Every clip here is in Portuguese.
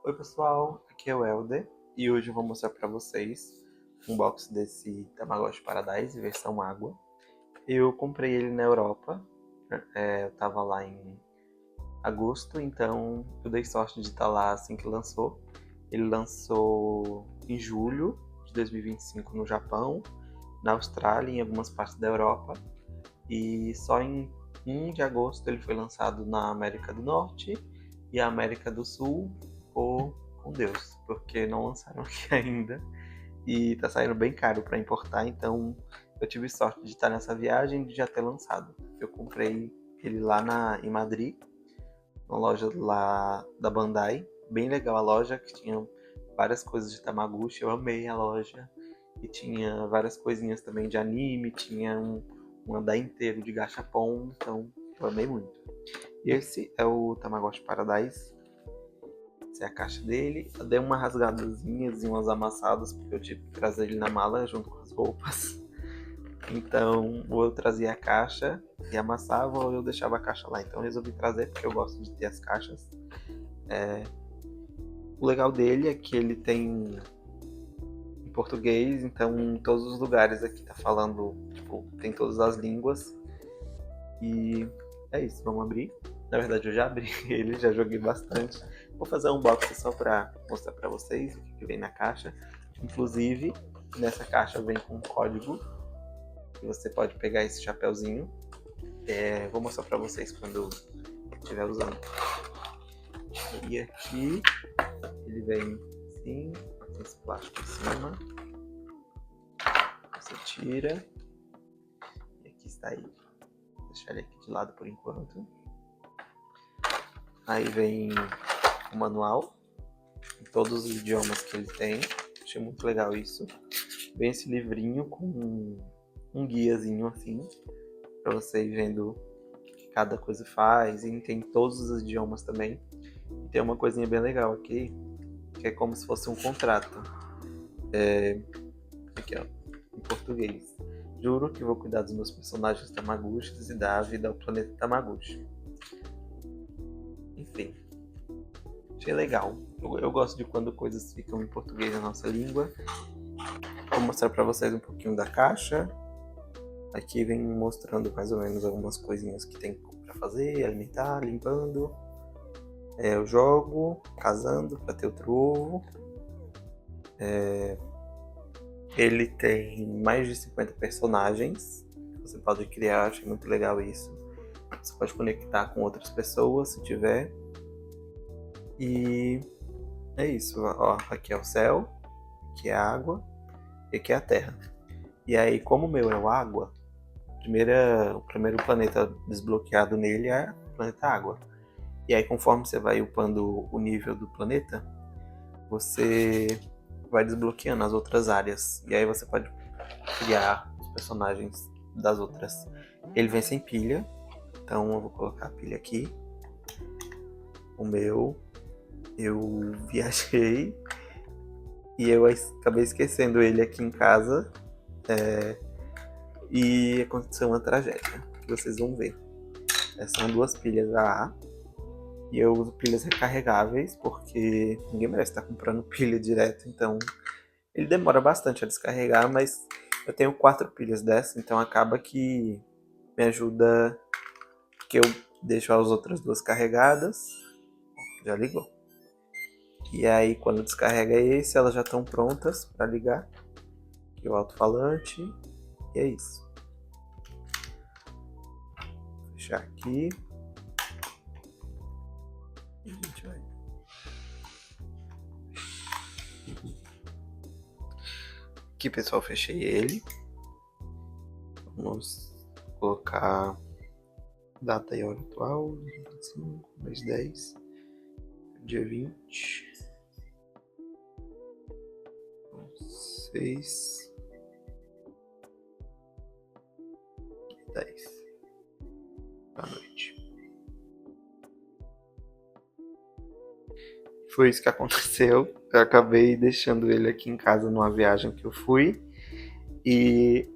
Oi pessoal, aqui é o Helder e hoje eu vou mostrar para vocês um box desse Tamagotchi Paradise versão água. Eu comprei ele na Europa, eu tava lá em agosto, então eu dei sorte de estar lá assim que lançou. Ele lançou em julho de 2025 no Japão, na Austrália e em algumas partes da Europa, e só em 1 de agosto ele foi lançado na América do Norte e a América do Sul, com Deus, porque não lançaram aqui ainda e tá saindo bem caro para importar, então eu tive sorte de estar nessa viagem e de já ter lançado. Eu comprei ele lá em Madrid, uma loja lá da Bandai, bem legal a loja, que tinha várias coisas de Tamagotchi, eu amei a loja, e tinha várias coisinhas também de anime, tinha um andar inteiro de gachapon, então eu amei muito. E esse é o Tamagotchi Paradise. Essa é a caixa dele. Eu dei uma rasgadazinhas e umas amassadas, porque eu tive que trazer ele na mala junto com as roupas. Então, ou eu trazia a caixa e amassava, ou eu deixava a caixa lá. Então eu resolvi trazer, porque eu gosto de ter as caixas. O legal dele é que ele tem em português, então em todos os lugares aqui tá falando, tipo, tem todas as línguas. E é isso, vamos abrir. Na verdade eu já abri ele, já joguei bastante. Vou fazer um unboxing só pra mostrar pra vocês o que vem na caixa. Inclusive, nessa caixa vem com um código que você pode pegar esse chapéuzinho. Vou mostrar pra vocês quando estiver usando. E aqui ele vem assim, tem esse plástico em cima. Você tira. E aqui está ele. Vou deixar ele aqui de lado por enquanto. Aí vem o manual, em todos os idiomas que ele tem. Achei muito legal isso. Vem esse livrinho com um guiazinho assim, para você ir vendo o que cada coisa faz, e tem todos os idiomas também. E tem uma coisinha bem legal aqui, que é como se fosse um contrato. Aqui ó, em português. Juro que vou cuidar dos meus personagens Tamagotchis e dar a vida ao planeta Tamagotchi. Enfim, achei legal. Eu gosto de quando coisas ficam em português na nossa língua. Vou mostrar para vocês um pouquinho da caixa. Aqui vem mostrando mais ou menos algumas coisinhas que tem para fazer, alimentar, limpando. Eu jogo, casando para ter outro ovo. Ele tem mais de 50 personagens que você pode criar, achei muito legal isso. Você pode conectar com outras pessoas se tiver. E é isso, ó, aqui é o céu, aqui é a água e aqui é a terra. E aí, como o meu é o água, o primeiro planeta desbloqueado nele é o planeta água. E aí, conforme você vai upando o nível do planeta, você vai desbloqueando as outras áreas. E aí você pode criar os personagens das outras. Ele vem sem pilha, então eu vou colocar a pilha aqui. O meu, eu viajei e eu acabei esquecendo ele aqui em casa. E aconteceu uma tragédia, que vocês vão ver. São 2 pilhas AA. E eu uso pilhas recarregáveis, porque ninguém merece estar comprando pilha direto, então ele demora bastante a descarregar, mas eu tenho 4 pilhas dessa, então acaba que me ajuda, que eu deixo as outras 2 carregadas. Já ligou. E aí quando descarrega esse, elas já estão prontas para ligar. Aqui o alto-falante, e é isso. Vou fechar aqui. E a gente vai. Aqui, pessoal, fechei ele. Vamos colocar data e hora atual, 25, mês 10, dia 20, 6, 10 da noite. Foi isso que aconteceu. Eu acabei deixando ele aqui em casa numa viagem que eu fui e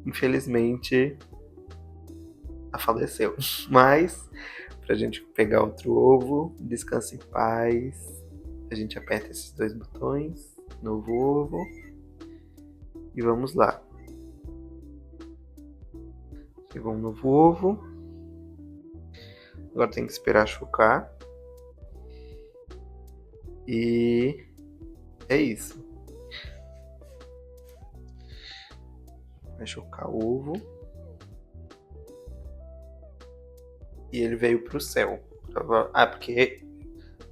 infelizmente faleceu. Mas pra gente pegar outro ovo, descanse em paz. A gente aperta esses dois botões, novo ovo, e vamos lá. Chegou um novo ovo. Agora tem que esperar chocar. E é isso. Vai chocar o ovo. E ele veio pro céu. Ah, porque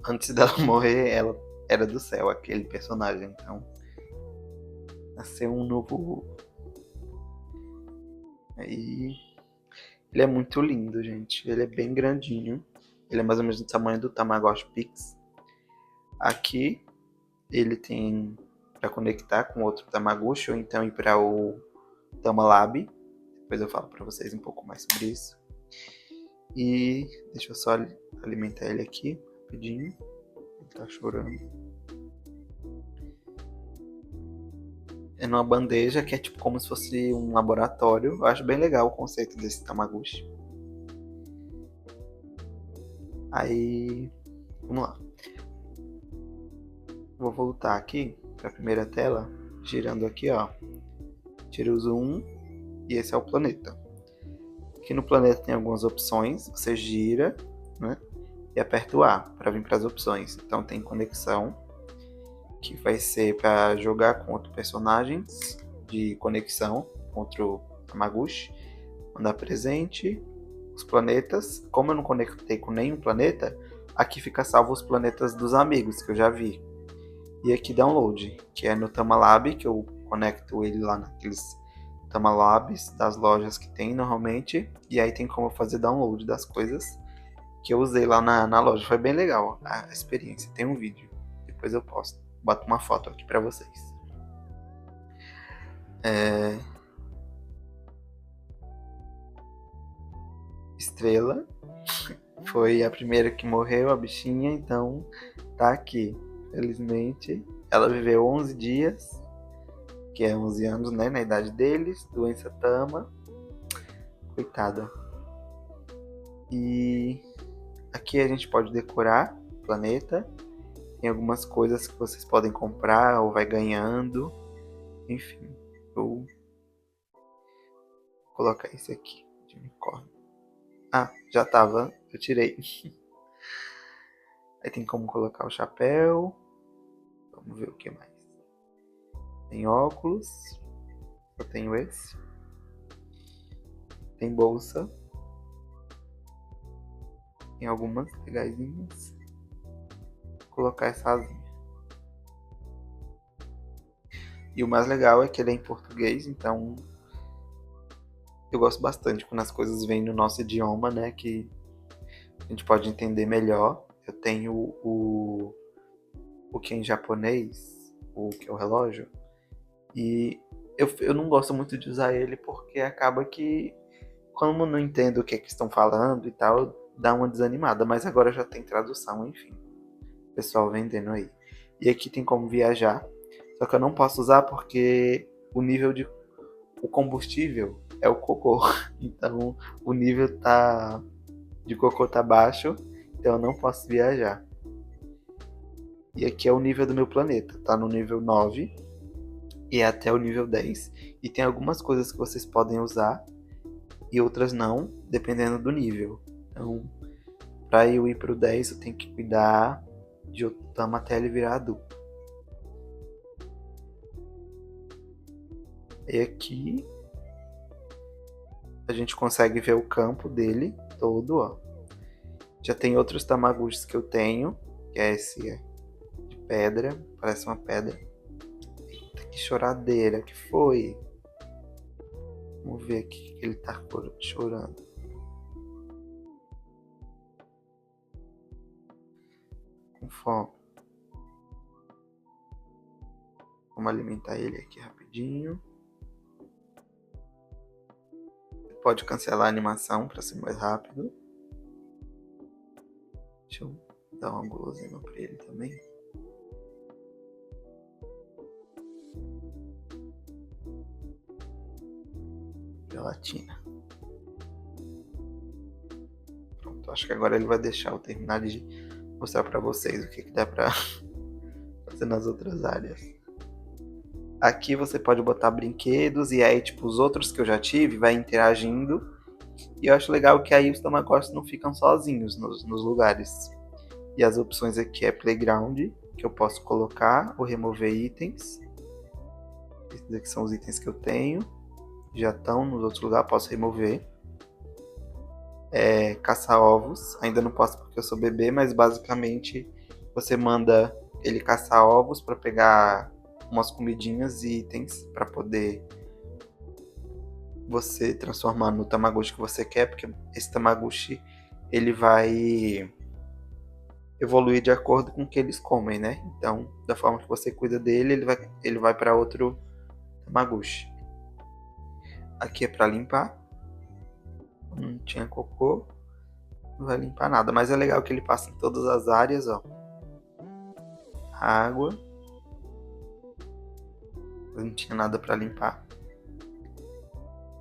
antes dela morrer, ela era do céu, aquele personagem. Então, nasceu um novo ovo. Aí, ele é muito lindo, gente. Ele é bem grandinho. Ele é mais ou menos do tamanho do Tamagotchi Pix. Aqui, ele tem para conectar com outro Tamagotchi ou então ir para o Tamalab. Depois eu falo para vocês um pouco mais sobre isso. E deixa eu só alimentar ele aqui rapidinho. Ele tá chorando. É numa bandeja que é tipo como se fosse um laboratório. Eu acho bem legal o conceito desse Tamagotchi. Aí, vamos lá. Vou voltar aqui para a primeira tela, girando aqui, ó. Tira o zoom e esse é o planeta. Aqui no planeta tem algumas opções. Você gira, né? E aperta o A para vir para as opções. Então tem conexão, que vai ser para jogar com outros personagens de conexão contra o Tamagotchi. Mandar presente, os planetas. Como eu não conectei com nenhum planeta, aqui fica salvo os planetas dos amigos que eu já vi. E aqui download, que é no Tamalab, que eu conecto ele lá naqueles Tamalabs das lojas que tem normalmente. E aí tem como fazer download das coisas que eu usei lá na loja. Foi bem legal a experiência. Tem um vídeo, depois eu posto. Boto uma foto aqui pra vocês. Estrela foi a primeira que morreu, a bichinha, então tá aqui. Felizmente, ela viveu 11 dias, que é 11 anos, né, na idade deles, doença Tama. Coitada. E aqui a gente pode decorar o planeta. Tem algumas coisas que vocês podem comprar ou vai ganhando. Enfim, vou colocar esse aqui de unicórnio. Ah, já tava, eu tirei. Aí tem como colocar o chapéu. Vamos ver o que mais. Tem óculos. Eu tenho esse. Tem bolsa. Tem algumas legaisinhas. Vou colocar essa asinha. E o mais legal é que ele é em português, então eu gosto bastante quando as coisas vêm no nosso idioma, né? Que a gente pode entender melhor. Eu tenho o que é em japonês, o que é o relógio. E eu não gosto muito de usar ele porque acaba que, como eu não entendo o que é que estão falando e tal, dá uma desanimada. Mas agora já tem tradução, enfim. O pessoal vendendo aí. E aqui tem como viajar. Só que eu não posso usar porque o nível de... O combustível é o cocô. Então o nível de cocô tá baixo. Então eu não posso viajar. E aqui é o nível do meu planeta. Tá no nível 9. E é até o nível 10. E tem algumas coisas que vocês podem usar e outras não, dependendo do nível. Então, para eu ir pro 10, eu tenho que cuidar de Otama até ele virar adulto. E aqui a gente consegue ver o campo dele todo, ó. Já tem outros Tamagotchis que eu tenho, que é esse de pedra, parece uma pedra. Eita, que choradeira que foi. Vamos ver aqui que ele tá chorando. Com fome. Vamos alimentar ele aqui rapidinho. Pode cancelar a animação para ser mais rápido. Deixa eu dar uma guloseima para ele também. Gelatina. Pronto, acho que agora ele vai deixar eu terminar de mostrar para vocês o que dá para vista nas outras áreas. Aqui você pode botar brinquedos e aí, tipo, os outros que eu já tive vai interagindo. E eu acho legal que aí os Tamagotchis não ficam sozinhos nos lugares. E as opções aqui é Playground, que eu posso colocar ou remover itens. Esses aqui são os itens que eu tenho. Já estão nos outros lugares, posso remover. Caçar ovos, ainda não posso porque eu sou bebê, mas basicamente você manda ele caçar ovos para pegar umas comidinhas e itens para poder você transformar no Tamagotchi que você quer, porque esse Tamagotchi ele vai evoluir de acordo com o que eles comem, né? Então, da forma que você cuida dele, ele vai para outro Tamagotchi. Aqui é para limpar. Não tinha cocô. Não vai limpar nada, mas é legal que ele passa em todas as áreas, ó. Água. Não tinha nada para limpar.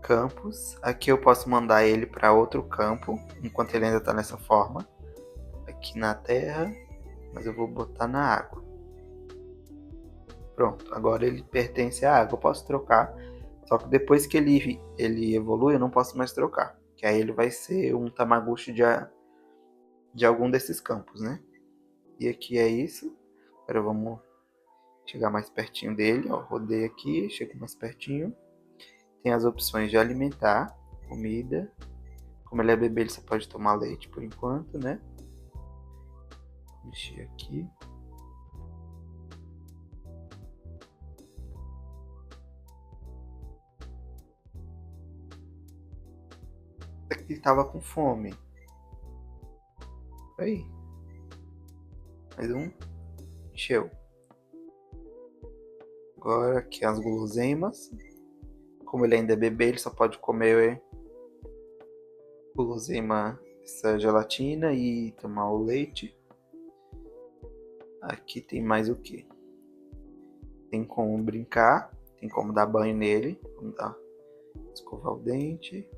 Campos. Aqui eu posso mandar ele para outro campo, enquanto ele ainda está nessa forma. Aqui na terra, mas eu vou botar na água. Pronto, agora ele pertence à água. Eu posso trocar, só que depois que ele evolui, eu não posso mais trocar. Que aí ele vai ser um Tamagotchi de algum desses campos, né? E aqui é isso. Agora vamos chegar mais pertinho dele. Ó, rodei aqui, chego mais pertinho. Tem as opções de alimentar, comida. Como ele é bebê, ele só pode tomar leite por enquanto, né? Mexer aqui. Aqui ele tava com fome. Aí. Mais um. Encheu. Agora aqui as guloseimas. Como ele ainda é bebê, ele só pode comer guloseima, essa gelatina e tomar o leite. Aqui tem mais o que? Tem como brincar, tem como dar banho nele, vamos dar, escovar o dente.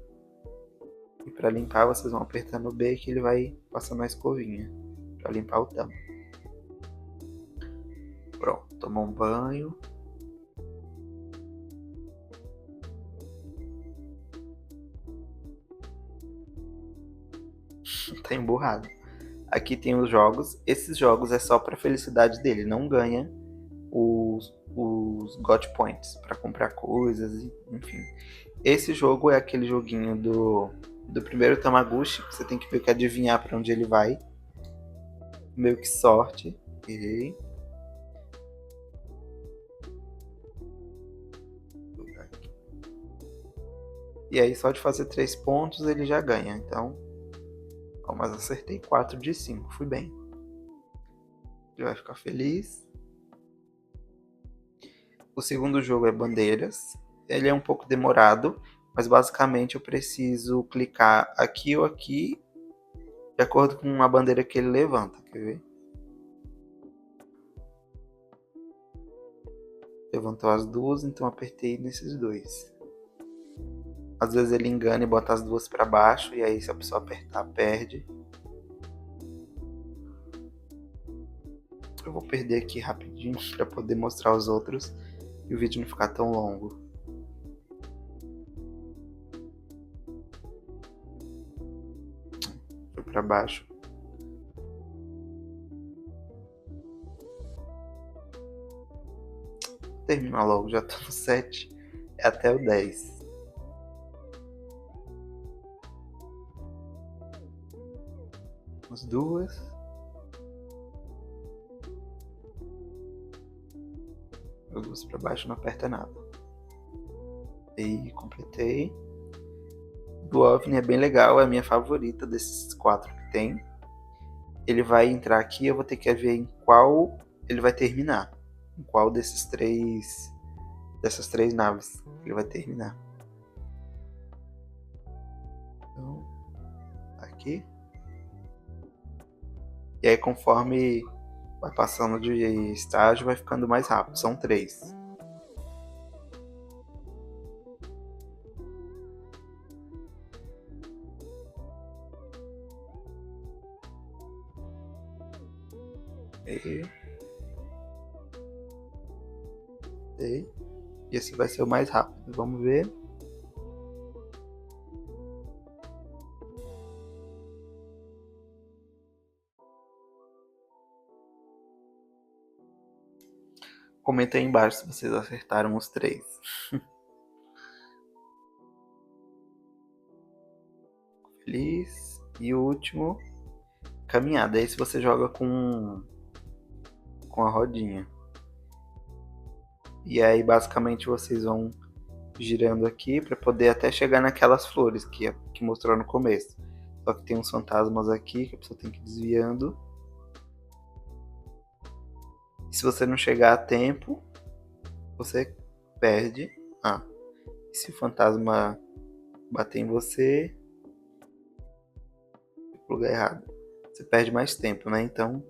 E para limpar vocês vão apertando o B que ele vai passando a escovinha para limpar o tampo. Pronto, tomou um banho. Tá emburrado. Aqui tem os jogos. Esses jogos é só para felicidade dele, não ganha os God Points para comprar coisas, enfim. Esse jogo é aquele joguinho do primeiro Tamagotchi, que você tem que meio que adivinhar para onde ele vai. Meio que sorte. Errei. E aí só de fazer 3 pontos ele já ganha. Então, ó, mas acertei 4 de 5, fui bem. Ele vai ficar feliz. O segundo jogo é bandeiras. Ele é um pouco demorado, mas basicamente eu preciso clicar aqui ou aqui de acordo com a bandeira que ele levanta. Quer ver? Levantou as duas, então apertei nesses dois. Às vezes ele engana e bota as duas para baixo, e aí se a pessoa apertar, perde. Eu vou perder aqui rapidinho para poder mostrar os outros e o vídeo não ficar tão longo. Foi para baixo. Termina logo, já tô no 7. É até o 10. As duas. As duas para baixo não aperta nada. E completei. Do OVNI é bem legal, é a minha favorita desses 4 que tem. Ele vai entrar aqui, eu vou ter que ver em qual ele vai terminar. Em qual dessas três naves ele vai terminar. Então, aqui. E aí conforme vai passando de estágio, vai ficando mais rápido. São 3. E botei. E esse vai ser o mais rápido. Vamos ver. Comenta aí embaixo se vocês acertaram os 3. Feliz. E o último, caminhada. Esse você joga com a rodinha. E aí basicamente vocês vão girando aqui para poder até chegar naquelas flores que mostrou no começo. Só que tem uns fantasmas aqui que a pessoa tem que ir desviando. E se você não chegar a tempo, você perde. E se o fantasma bater em você, no lugar errado, você perde mais tempo, né? Então,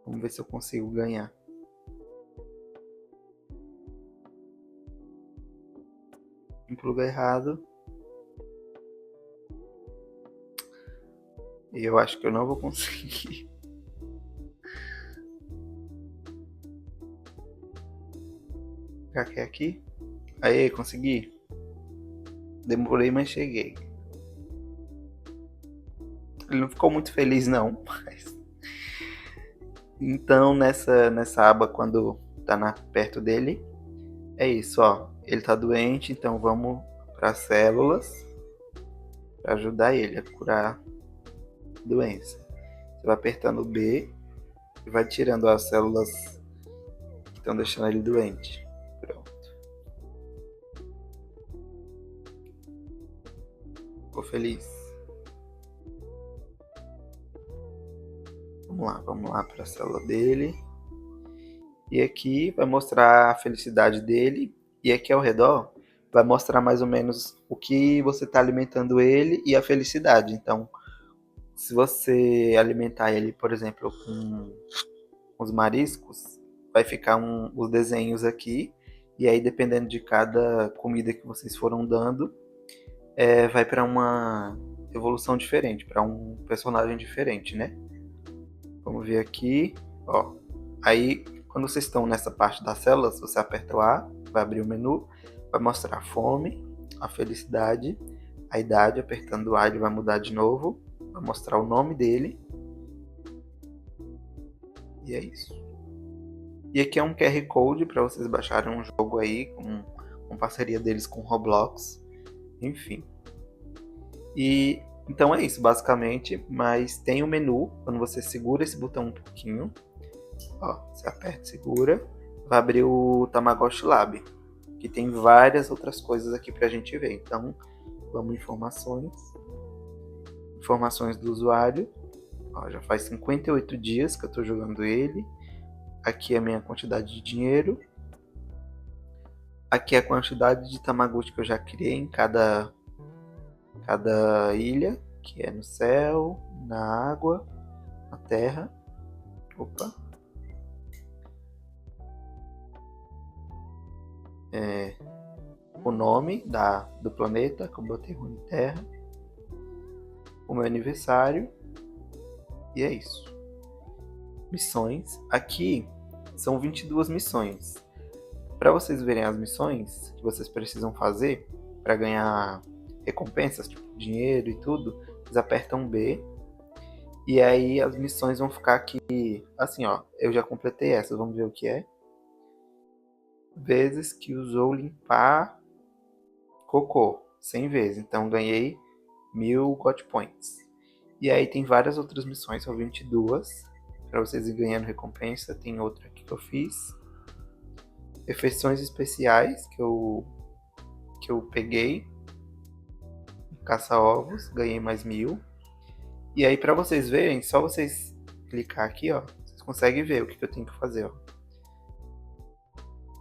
vamos ver se eu consigo ganhar. Pro lugar errado. E eu acho que eu não vou conseguir. Já que é aqui. Aí, consegui. Demorei, mas cheguei. Ele não ficou muito feliz não, mas... Então nessa aba, quando tá perto dele, é isso, ó. Ele tá doente, então vamos para células para ajudar ele a curar a doença. Você vai apertando B e vai tirando as células que estão deixando ele doente. Pronto. Ficou feliz? Vamos lá para a célula dele. E aqui vai mostrar a felicidade dele. E aqui ao redor vai mostrar mais ou menos o que você está alimentando ele e a felicidade. Então, se você alimentar ele, por exemplo, com os mariscos, vai ficar os desenhos aqui. E aí, dependendo de cada comida que vocês foram dando, vai para uma evolução diferente, para um personagem diferente, né? Vamos ver aqui, ó. Aí, quando vocês estão nessa parte das células, você aperta o A, vai abrir o menu, vai mostrar a fome, a felicidade, a idade. Apertando o A, ele vai mudar de novo, vai mostrar o nome dele. E é isso. E aqui é um QR Code para vocês baixarem um jogo aí, com parceria deles com Roblox. Enfim. E então é isso, basicamente. Mas tem o menu, quando você segura esse botão um pouquinho, ó, você aperta e segura, vai abrir o Tamagotchi Lab, que tem várias outras coisas aqui pra gente ver. Então, vamos em informações do usuário. Ó, já faz 58 dias que eu tô jogando ele. Aqui é a minha quantidade de dinheiro. Aqui é a quantidade de Tamagotchi que eu já criei em cada ilha, que é no céu, na água, na terra. Opa. O nome do planeta, que eu botei Runeterra. O meu aniversário. E é isso. Missões. Aqui são 22 missões. Para vocês verem as missões que vocês precisam fazer para ganhar recompensas, tipo dinheiro e tudo, vocês apertam B. E aí as missões vão ficar aqui, assim, ó. Eu já completei essa, vamos ver o que é. Vezes que usou limpar cocô, 100 vezes. Então ganhei 1000 God Points. E aí tem várias outras missões, são 22, para vocês ir ganhando recompensa. Tem outra aqui que eu fiz. Refeições especiais que eu peguei. Caça-ovos, ganhei mais 1000. E aí para vocês verem, só vocês clicar aqui, ó, vocês conseguem ver o que eu tenho que fazer, ó.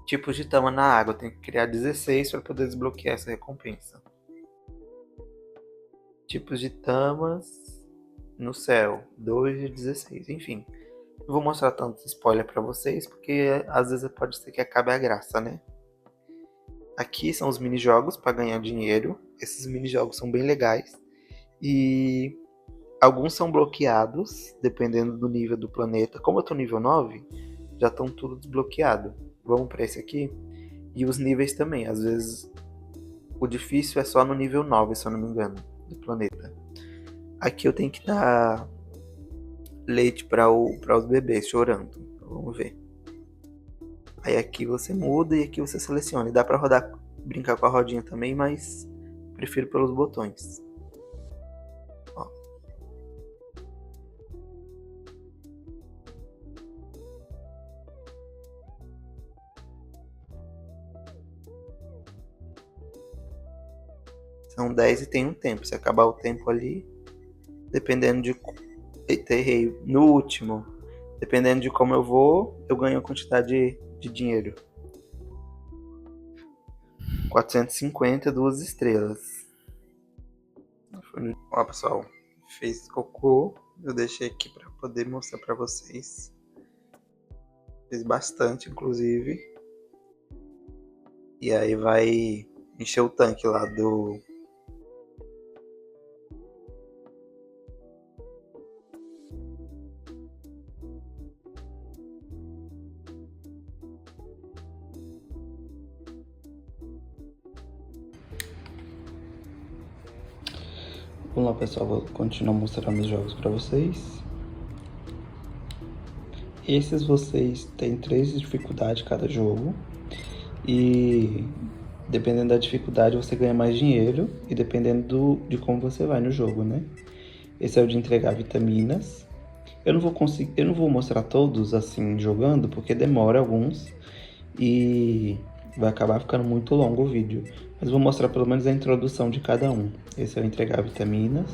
Tipos de tama na água, eu tenho que criar 16 para poder desbloquear essa recompensa. Tipos de tamas no céu, 2 de 16, enfim. Não vou mostrar tanto spoiler para vocês, porque às vezes pode ser que acabe a graça, né? Aqui são os minijogos para ganhar dinheiro. Esses minijogos são bem legais. E alguns são bloqueados, dependendo do nível do planeta. Como eu tô nível 9, já estão tudo desbloqueado. Vamos para esse aqui. E os níveis também. Às vezes o difícil é só no nível 9, se eu não me engano, do planeta. Aqui eu tenho que dar leite para os bebês chorando. Então, vamos ver. Aí aqui você muda e aqui você seleciona. E dá para rodar, brincar com a rodinha também, mas prefiro pelos botões. Ó. São 10 e tem um tempo. Se acabar o tempo ali, dependendo de... Eita, errei. No último. Dependendo de como eu vou, eu ganho a quantidade de dinheiro. 450, 2 estrelas. Ó, pessoal, fez cocô. Eu deixei aqui para poder mostrar para vocês. Fez bastante, inclusive. E aí vai encher o tanque lá do... Vamos lá, pessoal, vou continuar mostrando os jogos para vocês. Esses vocês têm 3 dificuldades cada jogo. E dependendo da dificuldade você ganha mais dinheiro. E dependendo de como você vai no jogo, né? Esse é o de entregar vitaminas. Eu não vou mostrar todos assim jogando, porque demora alguns. E vai acabar ficando muito longo o vídeo. Mas vou mostrar pelo menos a introdução de cada um. Esse é o entregar vitaminas.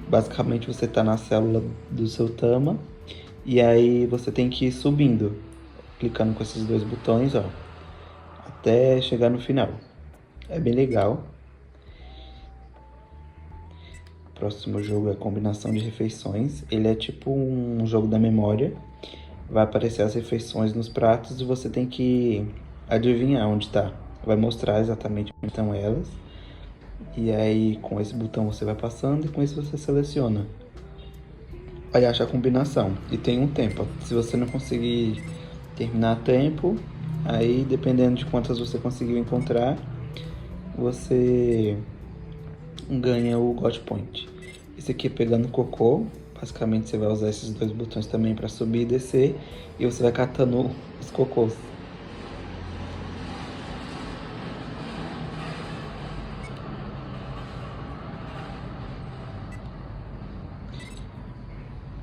Basicamente você está na célula do seu Tama. E aí você tem que ir subindo, clicando com esses 2 botões, ó, até chegar no final. É bem legal. O próximo jogo é combinação de refeições. Ele é tipo um jogo da memória. Vai aparecer as refeições nos pratos e você tem que adivinhar onde está. Vai mostrar exatamente onde estão elas. E aí com esse botão você vai passando e com isso você seleciona. Aí acha a combinação e tem um tempo. Se você não conseguir terminar a tempo, aí dependendo de quantas você conseguiu encontrar, você ganha o God Point. Esse aqui é pegando cocô. Basicamente você vai usar esses 2 botões também para subir e descer. E você vai catando os cocôs.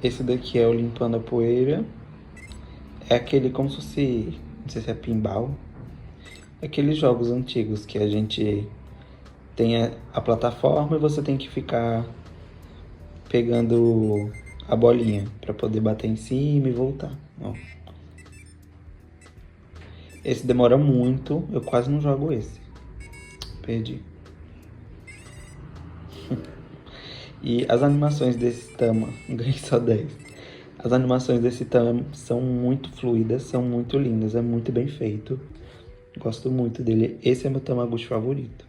Esse daqui é o limpando a poeira. É aquele como se fosse... Não sei se é pinball. Aqueles jogos antigos que a gente tem a plataforma e você tem que ficar pegando a bolinha para poder bater em cima e voltar. Ó. Esse demora muito, eu quase não jogo esse. Perdi. E as animações desse Tama, ganhei só 10. As animações desse Tama são muito fluidas, são muito lindas, é muito bem feito. Gosto muito dele. Esse é meu Tamagotchi favorito.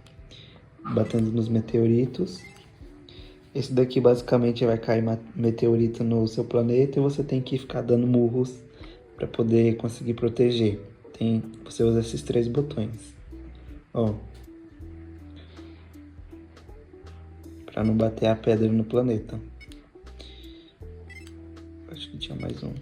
Batendo nos meteoritos. Esse daqui basicamente vai cair meteorito no seu planeta e você tem que ficar dando murros para poder conseguir proteger. Você usa esses 3 botões. Ó. Para não bater a pedra no planeta. Acho que tinha mais um.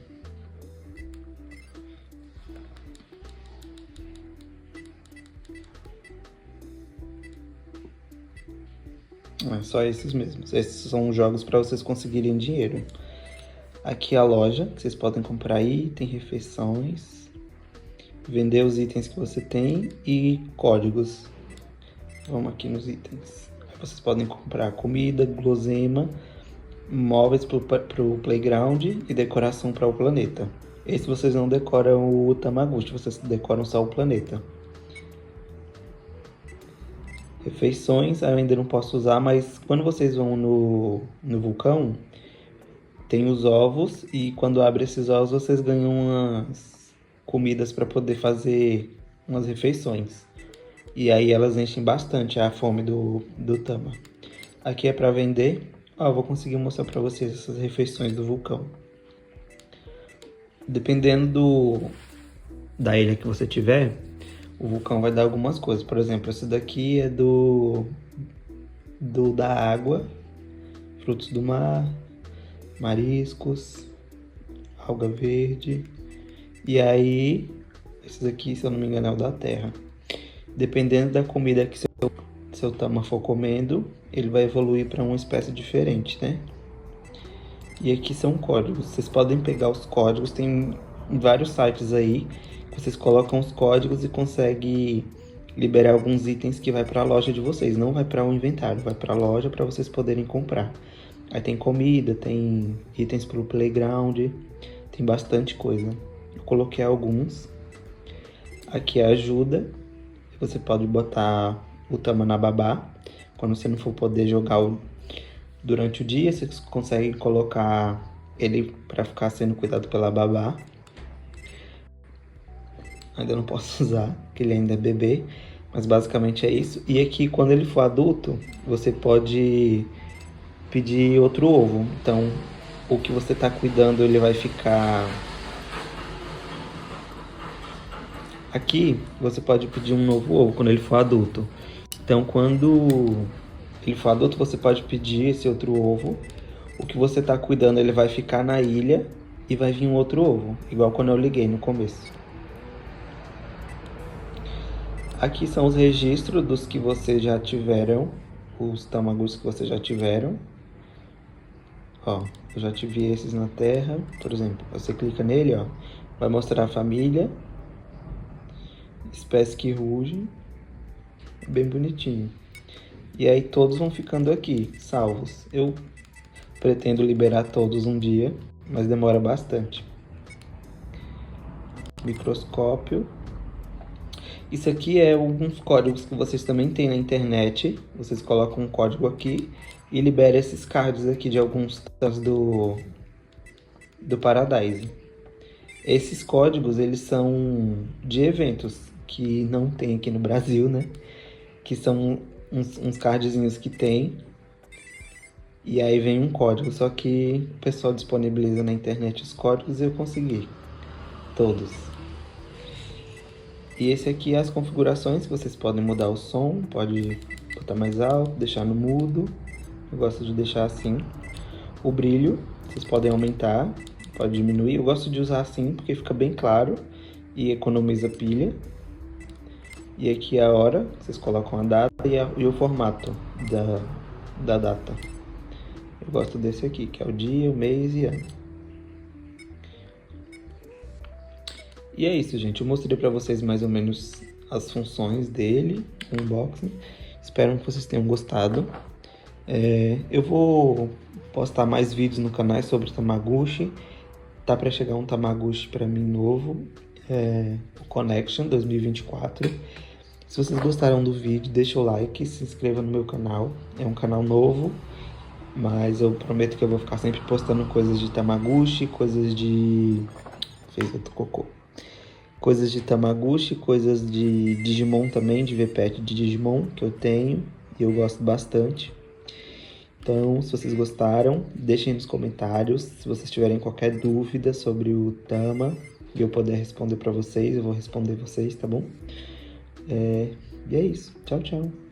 É só esses mesmos. Esses são jogos para vocês conseguirem dinheiro. Aqui é a loja, que vocês podem comprar item, refeições, vender os itens que você tem e códigos. Vamos aqui nos itens. Vocês podem comprar comida, guloseima, móveis para o playground e decoração para o planeta. Esse vocês não decoram o Tamagotchi, vocês decoram só o planeta. Refeições, eu ainda não posso usar, mas quando vocês vão no vulcão, tem os ovos e quando abre esses ovos vocês ganham umas comidas para poder fazer umas refeições. E aí elas enchem bastante a fome do Tama. Aqui é para vender. Ó, eu vou conseguir mostrar para vocês essas refeições do vulcão. Dependendo da ilha que você tiver, o vulcão vai dar algumas coisas. Por exemplo, esse daqui é da água, frutos do mar, mariscos, alga verde. E aí, esse daqui, se eu não me engano, é o da terra. Dependendo da comida que seu tama for comendo, ele vai evoluir para uma espécie diferente, né? E aqui são códigos. Vocês podem pegar os códigos, tem vários sites aí. Vocês colocam os códigos e conseguem liberar alguns itens que vai para a loja de vocês. Não vai para o inventário, vai para a loja para vocês poderem comprar. Aí tem comida, tem itens para o playground, tem bastante coisa. Eu coloquei alguns. Aqui é ajuda. Você pode botar o tama na babá. Quando você não for poder jogar durante o dia, você consegue colocar ele para ficar sendo cuidado pela babá. Ainda não posso usar, porque ele ainda é bebê, mas basicamente é isso. E aqui, quando ele for adulto, você pode pedir outro ovo. Então, o que você está cuidando, ele vai ficar... Aqui, você pode pedir um novo ovo quando ele for adulto. Então, quando ele for adulto, você pode pedir esse outro ovo. O que você está cuidando, ele vai ficar na ilha e vai vir um outro ovo, igual quando eu liguei no começo. Aqui são os registros dos que vocês já tiveram, os tamagotchis que vocês já tiveram. Ó, eu já tive esses na terra, por exemplo, você clica nele, ó, vai mostrar a família, espécie que ruge, bem bonitinho. E aí todos vão ficando aqui, salvos. Eu pretendo liberar todos um dia, mas demora bastante. Microscópio. Isso aqui é alguns códigos que vocês também têm na internet. Vocês colocam um código aqui e libera esses cards aqui de alguns do Paradise. Esses códigos, eles são de eventos que não tem aqui no Brasil, né? Que são uns cardzinhos que tem. E aí vem um código, só que o pessoal disponibiliza na internet os códigos e eu consegui todos. E esse aqui é as configurações, vocês podem mudar o som, pode botar mais alto, deixar no mudo. Eu gosto de deixar assim. O brilho, vocês podem aumentar, pode diminuir. Eu gosto de usar assim porque fica bem claro e economiza pilha. E aqui é a hora, vocês colocam a data e o formato da data. Eu gosto desse aqui, que é o dia, o mês e ano. E é isso, gente. Eu mostrei pra vocês mais ou menos as funções dele, o unboxing. Espero que vocês tenham gostado. Eu vou postar mais vídeos no canal sobre Tamagotchi. Tá pra chegar um Tamagotchi pra mim novo, o Connection 2024. Se vocês gostaram do vídeo, deixa o like, se inscreva no meu canal. É um canal novo, mas eu prometo que eu vou ficar sempre postando coisas de Tamagotchi, coisas de... Fez outro cocô. Coisas de Tamagotchi, coisas de Digimon também, de VPET de Digimon, que eu tenho e eu gosto bastante. Então, se vocês gostaram, deixem nos comentários. Se vocês tiverem qualquer dúvida sobre o Tama e eu puder responder pra vocês, eu vou responder vocês, tá bom? E é isso. Tchau, tchau.